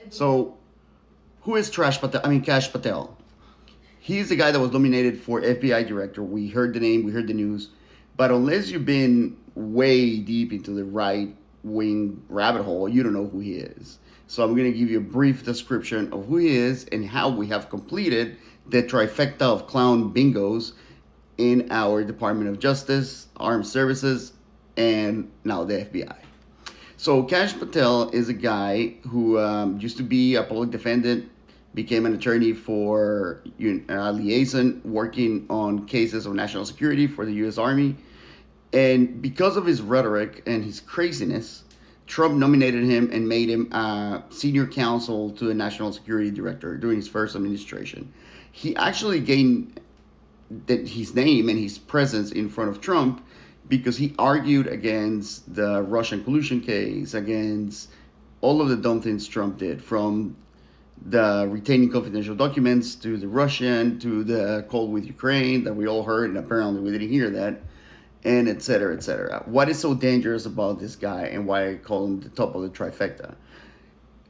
So, who is Cash Patel? He's the guy that was nominated for FBI director. We heard the name, we heard the news. But unless you've been way deep into the right wing rabbit hole, you don't know who he is. So I'm going to give you a brief description of who he is and how we have completed the trifecta of clown bingos in our Department of Justice, Armed Services, and now the FBI. So Cash Patel is a guy who used to be a public defendant, became an attorney for liaison, working on cases of national security for the U.S. Army. And because of his rhetoric and his craziness, Trump nominated him and made him senior counsel to the national security director during his first administration. He actually gained his name and his presence in front of Trump because he argued against the Russian collusion case, against all of the dumb things Trump did, from the retaining confidential documents to the Russian to the call with Ukraine that we all heard and apparently we didn't hear that, and et cetera, et cetera. What is so dangerous about this guy and why I call him the top of the trifecta?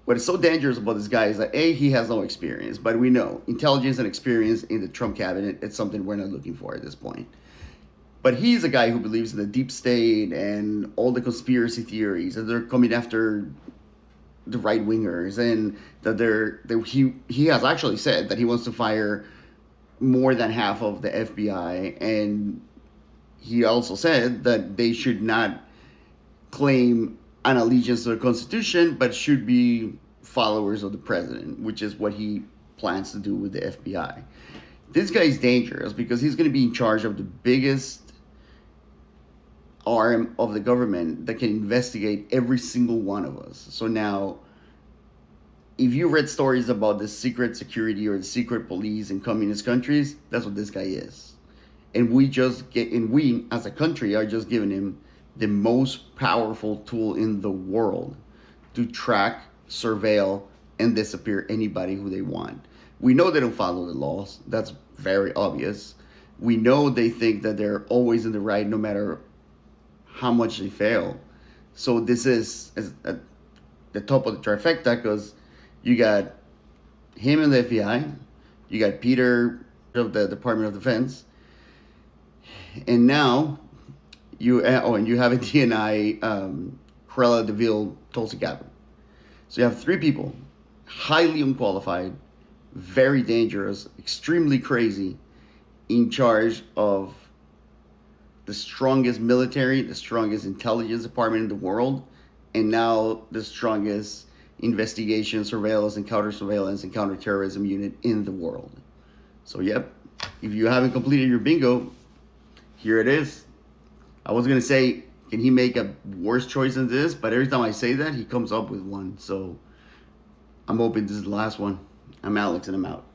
What is so dangerous about this guy is that A, he has no experience, but we know intelligence and experience in the Trump cabinet, it's something we're not looking for at this point. But he's a guy who believes in the deep state and all the conspiracy theories, and they're coming after the right wingers, and that he has actually said that he wants to fire more than half of the FBI, and he also said that they should not claim an allegiance to the Constitution, but should be followers of the president, which is what he plans to do with the FBI. This guy is dangerous because he's going to be in charge of the biggest arm of the government that can investigate every single one of us. So now, if you read stories about the secret security or the secret police in communist countries, that's what this guy is. And we as a country are just giving him the most powerful tool in the world to track, surveil, and disappear anybody who they want. We know they don't follow the laws. That's very obvious. We know they think that they're always in the right no matter how much they fail. So this is at the top of the trifecta because you got him in the FBI, you got Peter of the Department of Defense, and now you have a DNI, Cruella de Vil, Tulsi Gabbard. So you have three people, highly unqualified, very dangerous, extremely crazy, in charge of the strongest military, the strongest intelligence department in the world, and now the strongest investigation, surveillance, and counter-surveillance and counterterrorism unit in the world. So, yep, if you haven't completed your bingo, here it is. I was going to say, can he make a worse choice than this? But every time I say that, he comes up with one. So, I'm hoping this is the last one. I'm Alex, and I'm out.